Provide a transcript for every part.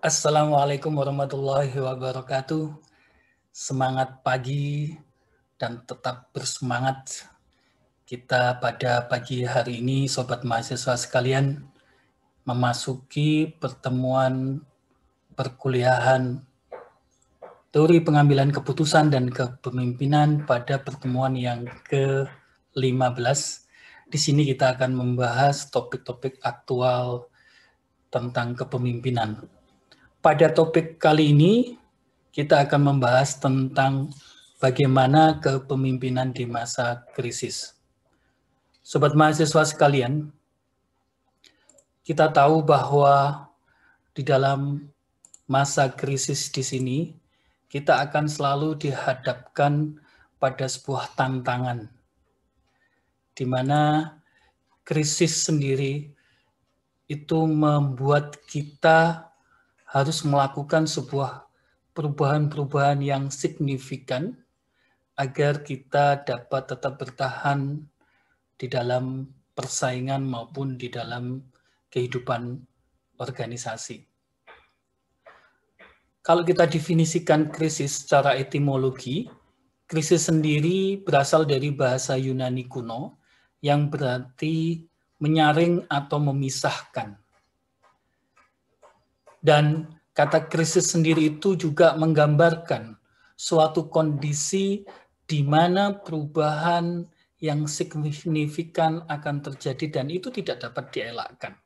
Assalamualaikum warahmatullahi wabarakatuh. Semangat pagi dan tetap bersemangat. Kita pada pagi hari ini, sobat mahasiswa sekalian, memasuki pertemuan perkuliahan teori pengambilan keputusan dan kepemimpinan pada pertemuan yang ke-15. Di sini kita akan membahas topik-topik aktual tentang kepemimpinan. Pada topik kali ini, kita akan membahas tentang bagaimana kepemimpinan di masa krisis. Sobat mahasiswa sekalian, kita tahu bahwa di dalam masa krisis di sini, kita akan selalu dihadapkan pada sebuah tantangan, di mana krisis sendiri itu membuat kita harus melakukan sebuah perubahan-perubahan yang signifikan agar kita dapat tetap bertahan di dalam persaingan maupun di dalam kehidupan organisasi. Kalau kita definisikan krisis secara etimologi, krisis sendiri berasal dari bahasa Yunani kuno yang berarti menyaring atau memisahkan. Dan kata krisis sendiri itu juga menggambarkan suatu kondisi di mana perubahan yang signifikan akan terjadi dan itu tidak dapat dielakkan.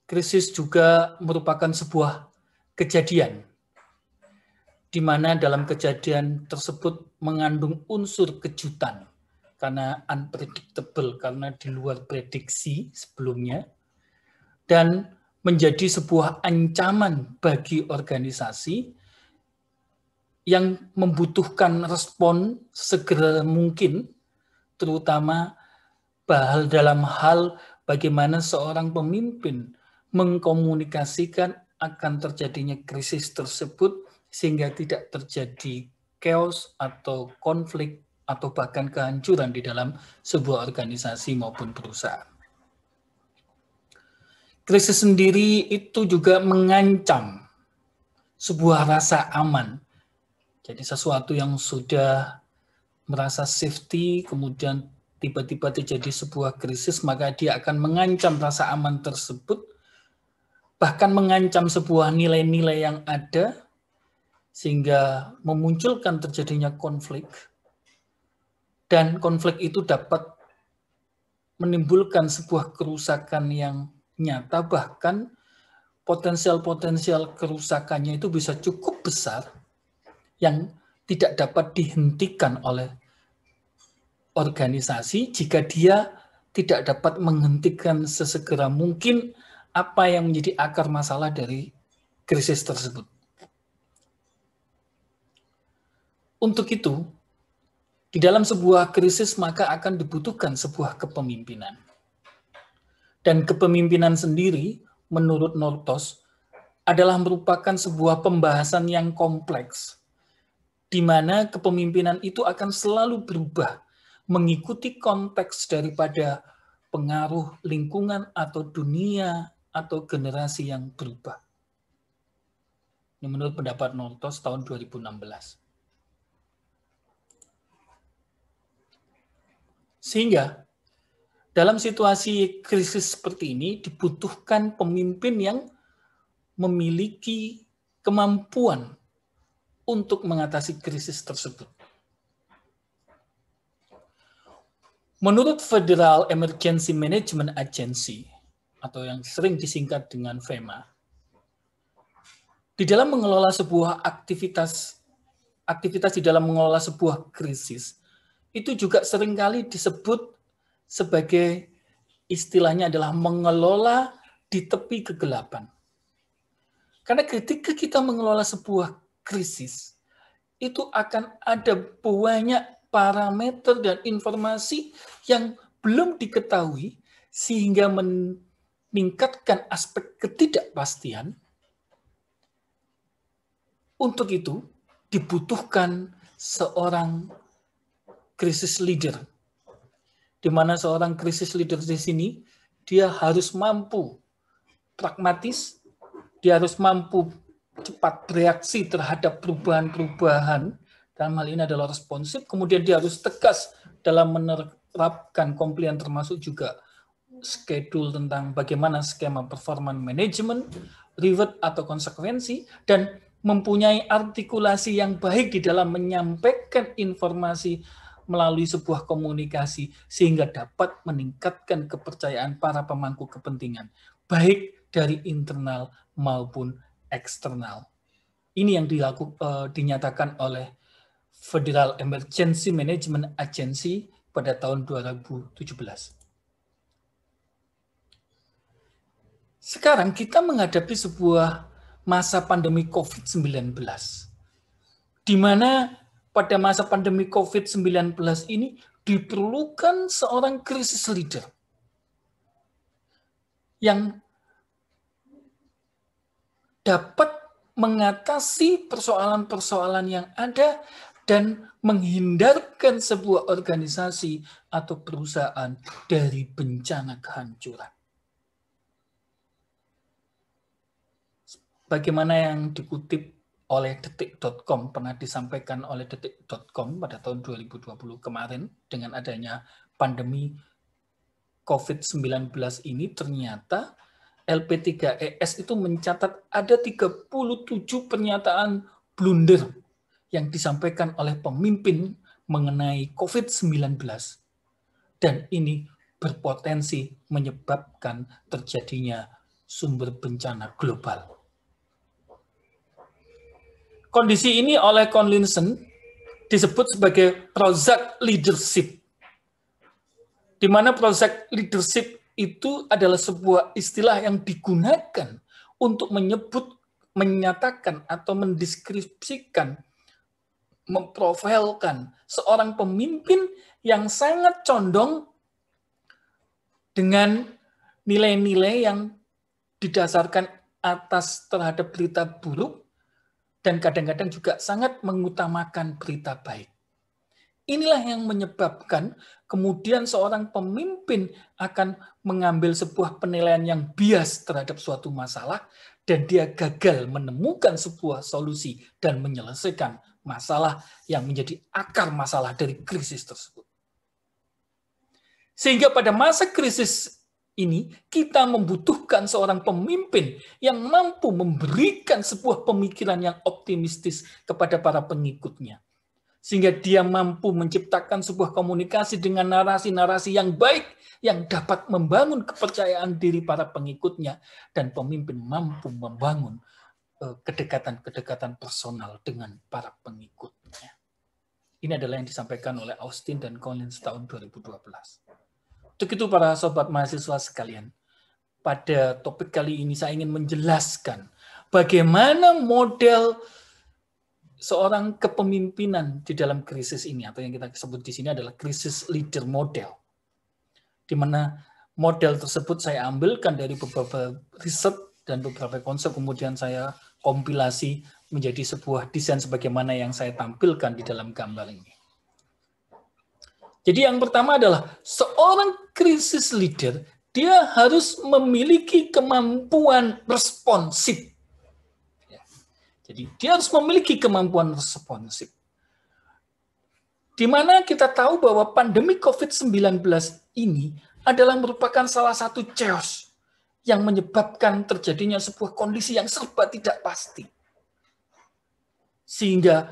Krisis juga merupakan sebuah kejadian, di mana dalam kejadian tersebut mengandung unsur kejutan, karena unpredictable, karena di luar prediksi sebelumnya, dan menjadi sebuah ancaman bagi organisasi yang membutuhkan respon segera mungkin, terutama dalam hal bagaimana seorang pemimpin mengkomunikasikan akan terjadinya krisis tersebut sehingga tidak terjadi chaos atau konflik atau bahkan kehancuran di dalam sebuah organisasi maupun perusahaan. Krisis sendiri itu juga mengancam sebuah rasa aman. Jadi sesuatu yang sudah merasa safety, kemudian tiba-tiba terjadi sebuah krisis, maka dia akan mengancam rasa aman tersebut, bahkan mengancam sebuah nilai-nilai yang ada, sehingga memunculkan terjadinya konflik. Dan konflik itu dapat menimbulkan sebuah kerusakan yang nyata, bahkan potensial-potensial kerusakannya itu bisa cukup besar yang tidak dapat dihentikan oleh organisasi jika dia tidak dapat menghentikan sesegera mungkin apa yang menjadi akar masalah dari krisis tersebut. Untuk itu, di dalam sebuah krisis maka akan dibutuhkan sebuah kepemimpinan. Dan kepemimpinan sendiri, menurut Nortos, adalah merupakan sebuah pembahasan yang kompleks, di mana kepemimpinan itu akan selalu berubah, mengikuti konteks daripada pengaruh lingkungan atau dunia atau generasi yang berubah. Ini menurut pendapat Nortos tahun 2016. Sehingga dalam situasi krisis seperti ini dibutuhkan pemimpin yang memiliki kemampuan untuk mengatasi krisis tersebut. Menurut Federal Emergency Management Agency, atau yang sering disingkat dengan FEMA, di dalam mengelola sebuah aktivitas di dalam mengelola sebuah krisis, itu juga seringkali disebut sebagai istilahnya adalah mengelola di tepi kegelapan. Karena ketika kita mengelola sebuah krisis, itu akan ada banyak parameter dan informasi yang belum diketahui sehingga meningkatkan aspek ketidakpastian. Untuk itu dibutuhkan seorang krisis leader, di mana seorang krisis leader di sini dia harus mampu pragmatis, dia harus mampu cepat bereaksi terhadap perubahan-perubahan, dalam hal ini adalah responsif, kemudian dia harus tegas dalam menerapkan compliance, termasuk juga schedule tentang bagaimana skema performance management, reward atau konsekuensi, dan mempunyai artikulasi yang baik di dalam menyampaikan informasi melalui sebuah komunikasi sehingga dapat meningkatkan kepercayaan para pemangku kepentingan, baik dari internal maupun eksternal. Ini yang dinyatakan oleh Federal Emergency Management Agency pada tahun 2017. Sekarang kita menghadapi sebuah masa pandemi COVID-19, di mana pada masa pandemi COVID-19 ini diperlukan seorang krisis leader yang dapat mengatasi persoalan-persoalan yang ada dan menghindarkan sebuah organisasi atau perusahaan dari bencana kehancuran. Bagaimana yang dikutip oleh detik.com, pernah disampaikan oleh detik.com pada tahun 2020 kemarin, dengan adanya pandemi COVID-19 ini, ternyata LP3ES itu mencatat ada 37 pernyataan blunder yang disampaikan oleh pemimpin mengenai COVID-19. Dan ini berpotensi menyebabkan terjadinya sumber bencana global. Kondisi ini oleh Conlinson disebut sebagai project leadership, di mana project leadership itu adalah sebuah istilah yang digunakan untuk menyebut, menyatakan, atau mendeskripsikan, memprofilkan seorang pemimpin yang sangat condong dengan nilai-nilai yang didasarkan atas terhadap berita buruk, dan kadang-kadang juga sangat mengutamakan berita baik. Inilah yang menyebabkan kemudian seorang pemimpin akan mengambil sebuah penilaian yang bias terhadap suatu masalah, dan dia gagal menemukan sebuah solusi dan menyelesaikan masalah yang menjadi akar masalah dari krisis tersebut. Sehingga pada masa krisis ini, kita membutuhkan seorang pemimpin yang mampu memberikan sebuah pemikiran yang optimistis kepada para pengikutnya. Sehingga dia mampu menciptakan sebuah komunikasi dengan narasi-narasi yang baik, yang dapat membangun kepercayaan diri para pengikutnya, dan pemimpin mampu membangun kedekatan-kedekatan personal dengan para pengikutnya. Ini adalah yang disampaikan oleh Austin dan Collins tahun 2012. Untuk itu para sobat mahasiswa sekalian, pada topik kali ini saya ingin menjelaskan bagaimana model seorang kepemimpinan di dalam krisis ini, atau yang kita sebut di sini adalah krisis leader model. Di mana model tersebut saya ambilkan dari beberapa riset dan beberapa konsep, kemudian saya kompilasi menjadi sebuah desain sebagaimana yang saya tampilkan di dalam gambar ini. Jadi yang pertama adalah seorang krisis leader, dia harus memiliki kemampuan responsif. Jadi dia harus memiliki kemampuan responsif. Di mana kita tahu bahwa pandemi COVID-19 ini adalah merupakan salah satu chaos yang menyebabkan terjadinya sebuah kondisi yang serba tidak pasti. Sehingga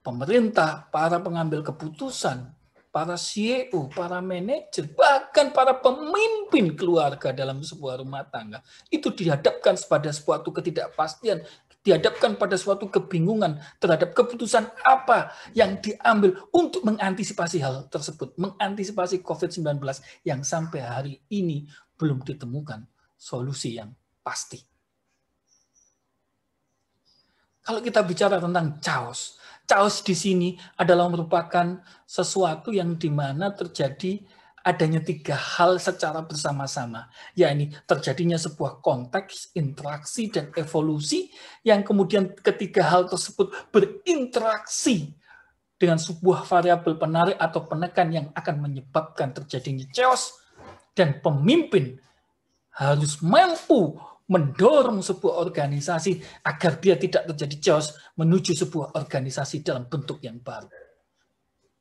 pemerintah, para pengambil keputusan, para CEO, para manajer, bahkan para pemimpin keluarga dalam sebuah rumah tangga, itu dihadapkan pada suatu ketidakpastian, dihadapkan pada suatu kebingungan terhadap keputusan apa yang diambil untuk mengantisipasi hal tersebut, mengantisipasi COVID-19 yang sampai hari ini belum ditemukan solusi yang pasti. Kalau kita bicara tentang chaos, chaos di sini adalah merupakan sesuatu yang dimana terjadi adanya tiga hal secara bersama-sama, yakni terjadinya sebuah konteks, interaksi, dan evolusi, yang kemudian ketiga hal tersebut berinteraksi dengan sebuah variabel penarik atau penekan yang akan menyebabkan terjadinya chaos, dan pemimpin harus mampu mendorong sebuah organisasi agar dia tidak terjadi chaos menuju sebuah organisasi dalam bentuk yang baru.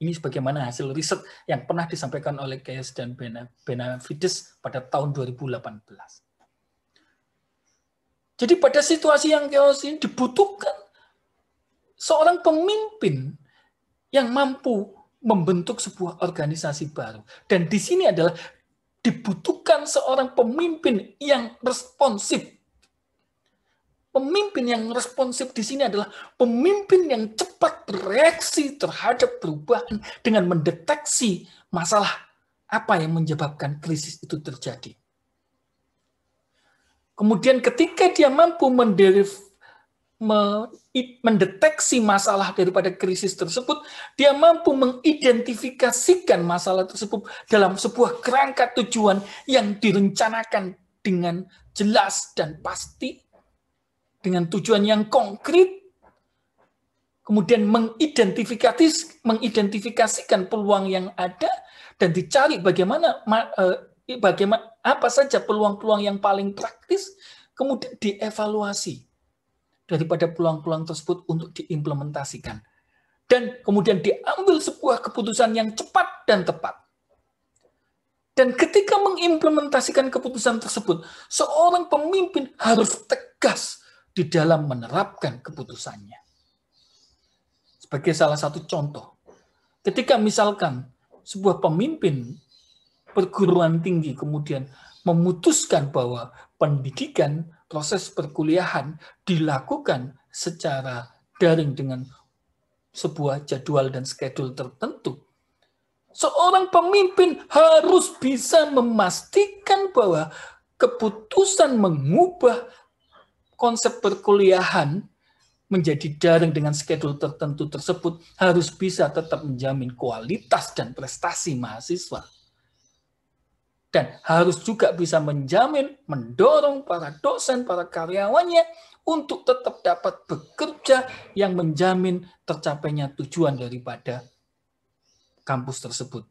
Ini sebagaimana hasil riset yang pernah disampaikan oleh Keyes dan Benavides pada tahun 2018. Jadi pada situasi yang chaos ini dibutuhkan seorang pemimpin yang mampu membentuk sebuah organisasi baru. Dan di sini adalah dibutuhkan seorang pemimpin yang responsif. Pemimpin yang responsif di sini adalah pemimpin yang cepat bereaksi terhadap perubahan dengan mendeteksi masalah apa yang menyebabkan krisis itu terjadi. Kemudian ketika dia mampu mendeteksi masalah daripada krisis tersebut, dia mampu mengidentifikasikan masalah tersebut dalam sebuah kerangka tujuan yang direncanakan dengan jelas dan pasti, dengan tujuan yang konkret, kemudian mengidentifikasikan peluang yang ada, dan dicari bagaimana apa saja peluang-peluang yang paling praktis, kemudian dievaluasi daripada peluang-peluang tersebut untuk diimplementasikan. Dan kemudian diambil sebuah keputusan yang cepat dan tepat. Dan ketika mengimplementasikan keputusan tersebut, seorang pemimpin harus tegas di dalam menerapkan keputusannya. Sebagai salah satu contoh, ketika misalkan sebuah pemimpin perguruan tinggi kemudian memutuskan bahwa pendidikan, proses perkuliahan dilakukan secara daring dengan sebuah jadwal dan schedule tertentu, seorang pemimpin harus bisa memastikan bahwa keputusan mengubah konsep perkuliahan menjadi daring dengan schedule tertentu tersebut harus bisa tetap menjamin kualitas dan prestasi mahasiswa. Dan harus juga bisa menjamin, mendorong para dosen, para karyawannya untuk tetap dapat bekerja yang menjamin tercapainya tujuan daripada kampus tersebut.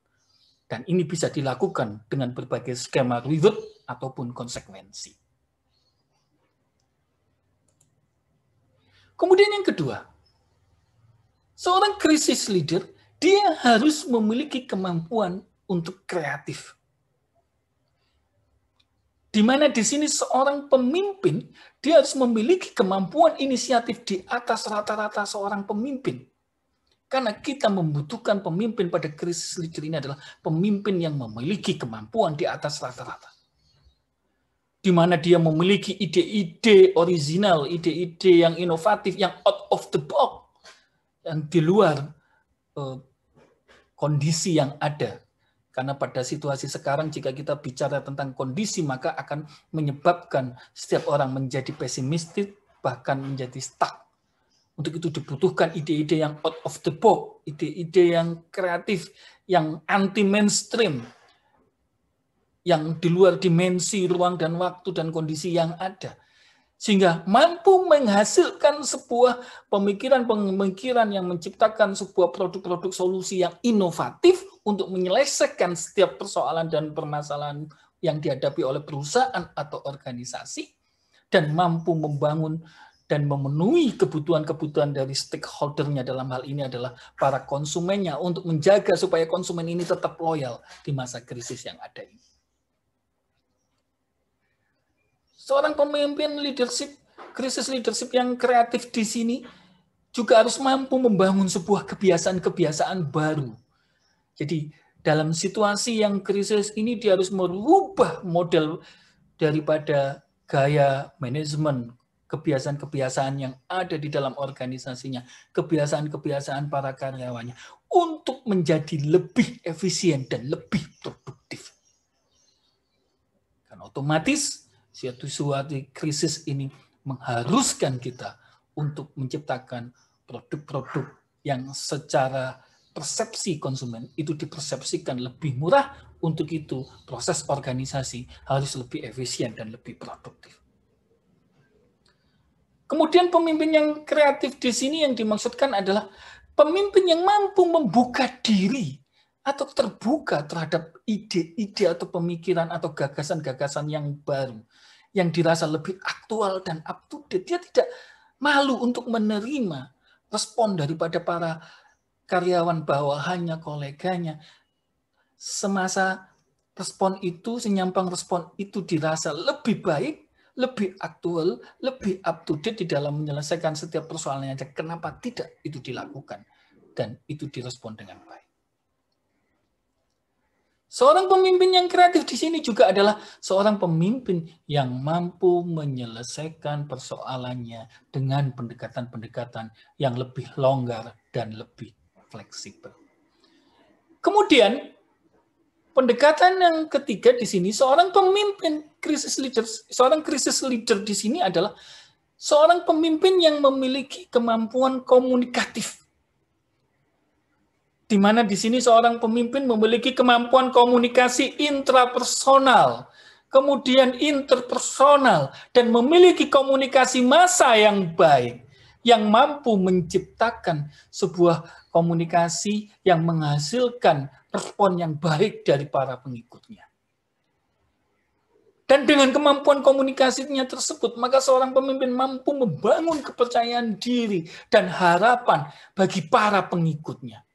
Dan ini bisa dilakukan dengan berbagai skema reward ataupun konsekuensi. Kemudian yang kedua, seorang krisis leader, dia harus memiliki kemampuan untuk kreatif. Di mana di sini seorang pemimpin, dia harus memiliki kemampuan inisiatif di atas rata-rata seorang pemimpin. Karena kita membutuhkan pemimpin pada krisis leader ini adalah pemimpin yang memiliki kemampuan di atas rata-rata. Di mana dia memiliki ide-ide original, ide-ide yang inovatif, yang out of the box, yang di luar kondisi yang ada. Karena pada situasi sekarang jika kita bicara tentang kondisi, maka akan menyebabkan setiap orang menjadi pesimistis, bahkan menjadi stuck. Untuk itu dibutuhkan ide-ide yang out of the box, ide-ide yang kreatif, yang anti-mainstream, yang di luar dimensi ruang dan waktu dan kondisi yang ada. Sehingga mampu menghasilkan sebuah pemikiran-pemikiran yang menciptakan sebuah produk-produk solusi yang inovatif untuk menyelesaikan setiap persoalan dan permasalahan yang dihadapi oleh perusahaan atau organisasi, dan mampu membangun dan memenuhi kebutuhan-kebutuhan dari stakeholder-nya, dalam hal ini adalah para konsumennya, untuk menjaga supaya konsumen ini tetap loyal di masa krisis yang ada ini. Seorang pemimpin leadership, krisis leadership yang kreatif di sini juga harus mampu membangun sebuah kebiasaan-kebiasaan baru. Jadi dalam situasi yang krisis ini dia harus merubah model daripada gaya manajemen, kebiasaan-kebiasaan yang ada di dalam organisasinya, kebiasaan-kebiasaan para karyawannya untuk menjadi lebih efisien dan lebih produktif. Karena otomatis suatu krisis ini mengharuskan kita untuk menciptakan produk-produk yang secara persepsi konsumen itu dipersepsikan lebih murah. Untuk itu proses organisasi harus lebih efisien dan lebih produktif. Kemudian pemimpin yang kreatif di sini yang dimaksudkan adalah pemimpin yang mampu membuka diri atau terbuka terhadap ide-ide atau pemikiran atau gagasan-gagasan yang baru, yang dirasa lebih aktual dan up to date. Dia tidak malu untuk menerima respon daripada para karyawan bawahannya, koleganya. Semasa respon itu, senyampang respon itu dirasa lebih baik, lebih aktual, lebih up to date di dalam menyelesaikan setiap persoalannya. Kenapa tidak itu dilakukan dan itu direspon dengan baik? Seorang pemimpin yang kreatif di sini juga adalah seorang pemimpin yang mampu menyelesaikan persoalannya dengan pendekatan-pendekatan yang lebih longgar dan lebih fleksibel. Kemudian, pendekatan yang ketiga di sini, seorang pemimpin krisis leader, seorang krisis leader di sini adalah seorang pemimpin yang memiliki kemampuan komunikatif. Di mana di sini seorang pemimpin memiliki kemampuan komunikasi intrapersonal, kemudian interpersonal, dan memiliki komunikasi massa yang baik, yang mampu menciptakan sebuah komunikasi yang menghasilkan respon yang baik dari para pengikutnya. Dan dengan kemampuan komunikasinya tersebut, maka seorang pemimpin mampu membangun kepercayaan diri dan harapan bagi para pengikutnya.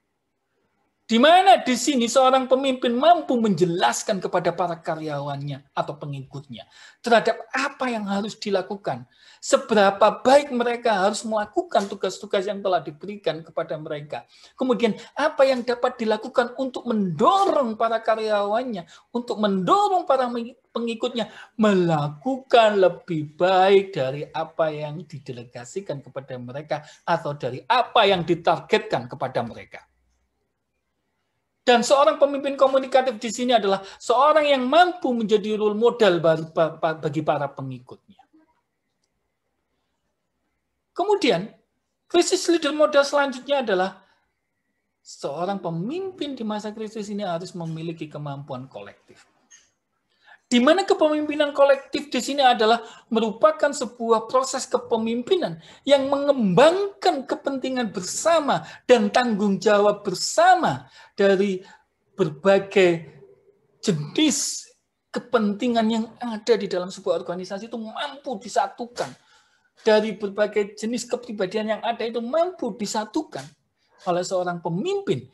Di mana di sini seorang pemimpin mampu menjelaskan kepada para karyawannya atau pengikutnya terhadap apa yang harus dilakukan, seberapa baik mereka harus melakukan tugas-tugas yang telah diberikan kepada mereka. Kemudian apa yang dapat dilakukan untuk mendorong para karyawannya, untuk mendorong para pengikutnya melakukan lebih baik dari apa yang didelegasikan kepada mereka atau dari apa yang ditargetkan kepada mereka. Dan seorang pemimpin komunikatif di sini adalah seorang yang mampu menjadi role model bagi para pengikutnya. Kemudian, krisis leader model selanjutnya adalah seorang pemimpin di masa krisis ini harus memiliki kemampuan kolektif. Di mana kepemimpinan kolektif di sini adalah merupakan sebuah proses kepemimpinan yang mengembangkan kepentingan bersama dan tanggung jawab bersama dari berbagai jenis kepentingan yang ada di dalam sebuah organisasi itu mampu disatukan. Dari berbagai jenis kepribadian yang ada itu mampu disatukan oleh seorang pemimpin.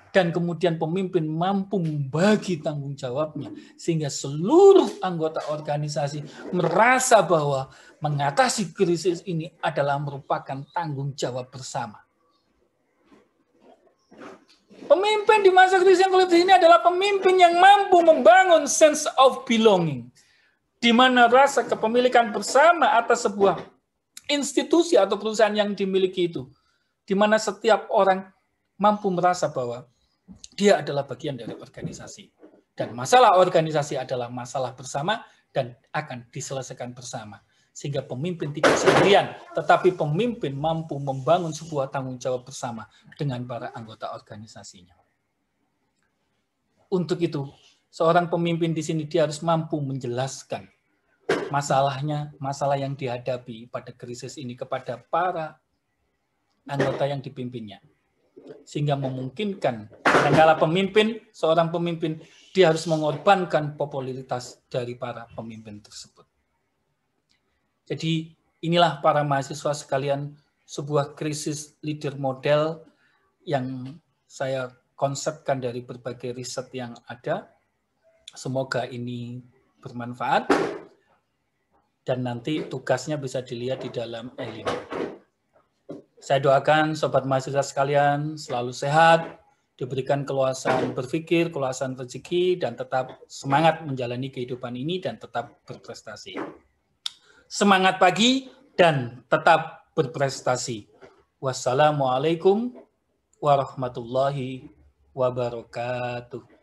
Dan kemudian pemimpin mampu membagi tanggung jawabnya sehingga seluruh anggota organisasi merasa bahwa mengatasi krisis ini adalah merupakan tanggung jawab bersama. Pemimpin di masa krisis yang kolektif ini adalah pemimpin yang mampu membangun sense of belonging, di mana rasa kepemilikan bersama atas sebuah institusi atau perusahaan yang dimiliki itu, di mana setiap orang mampu merasa bahwa dia adalah bagian dari organisasi. Dan masalah organisasi adalah masalah bersama dan akan diselesaikan bersama. Sehingga pemimpin tidak sendirian, tetapi pemimpin mampu membangun sebuah tanggung jawab bersama dengan para anggota organisasinya. Untuk itu, seorang pemimpin di sini dia harus mampu menjelaskan masalahnya, masalah yang dihadapi pada krisis ini kepada para anggota yang dipimpinnya. Sehingga memungkinkan kadangkala seorang pemimpin, dia harus mengorbankan popularitas dari para pemimpin tersebut. Jadi inilah para mahasiswa sekalian sebuah krisis leader model yang saya konsepkan dari berbagai riset yang ada. Semoga ini bermanfaat dan nanti tugasnya bisa dilihat di dalam e-learning. Saya doakan sobat mahasiswa sekalian selalu sehat, diberikan keluasan berpikir, keluasan rezeki, dan tetap semangat menjalani kehidupan ini dan tetap berprestasi. Semangat pagi dan tetap berprestasi. Wassalamualaikum warahmatullahi wabarakatuh.